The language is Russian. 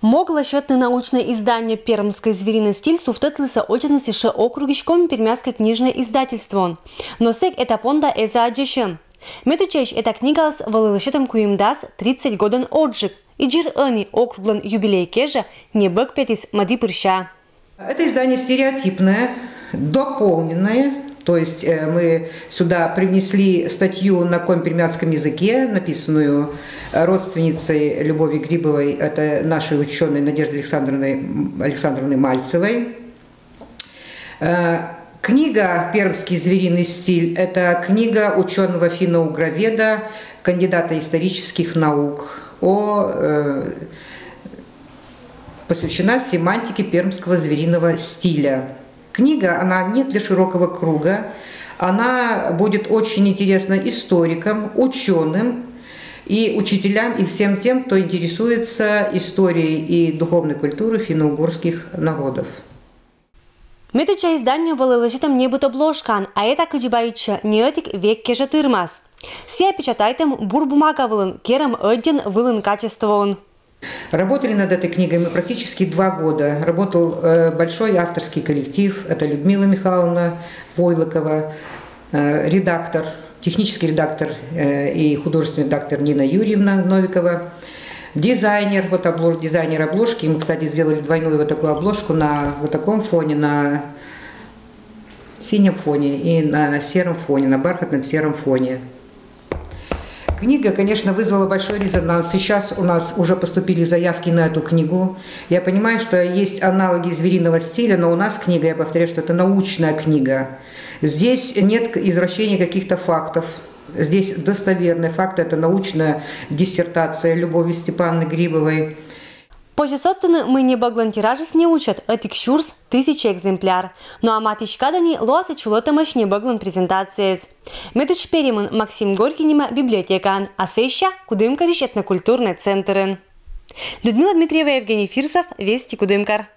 Могло счетное научное издание «Пермский звериный стиль» суфтетлиса очень сише округишком пермяцкое книжное издательство. Но сек это понда эза аджешен. Метучеш эта книга с валылышетом куимдас 30 годен отжиг. И джир они округлен юбилей кежа не бэк пятис мади пырща. Это издание стереотипное, дополненное. То есть мы сюда привнесли статью на компермяцком языке, написанную родственницей Любови Грибовой, это нашей ученой Надежды Александровны Мальцевой. Книга «Пермский звериный стиль» – это книга ученого-финно-угроведа, кандидата исторических наук, посвящена семантике пермского звериного стиля. Книга, она не для широкого круга, она будет очень интересна историкам, ученым и учителям, и всем тем, кто интересуется историей и духовной культурой финно-угорских народов. Метуча издание валылышетом не будет обложкан, а это кыджибаича неотик век кежа тырмас. Сия печатайтем бурбумага вылын, керам один вылын качествован. Работали над этой книгой мы практически 2 года. Работал большой авторский коллектив. Это Людмила Михайловна Войлокова, редактор, технический редактор и художественный редактор Нина Юрьевна Новикова, дизайнер, дизайнер обложки. Мы, кстати, сделали двойную вот такую обложку на вот таком фоне, на синем фоне и на сером фоне, на бархатном сером фоне. Книга, конечно, вызвала большой резонанс. Сейчас у нас уже поступили заявки на эту книгу. Я понимаю, что есть аналоги звериного стиля, но у нас книга, я повторяю, что это научная книга. Здесь нет извращения каких-то фактов. Здесь достоверные факты. Это научная диссертация Любови Степановны Грибовой. Позже собственно мы не баглан тиражес не учат, этик шурс 1000 экземпляр. Ну а матишкадани лоасы чулотамаш не баглан презентации. Метуч перемон Максим Горькинима библиотекан, а сейща кудымкар этнокультурный центр. Людмила Дмитриева, Евгений Фирсов, Вести Кудымкар.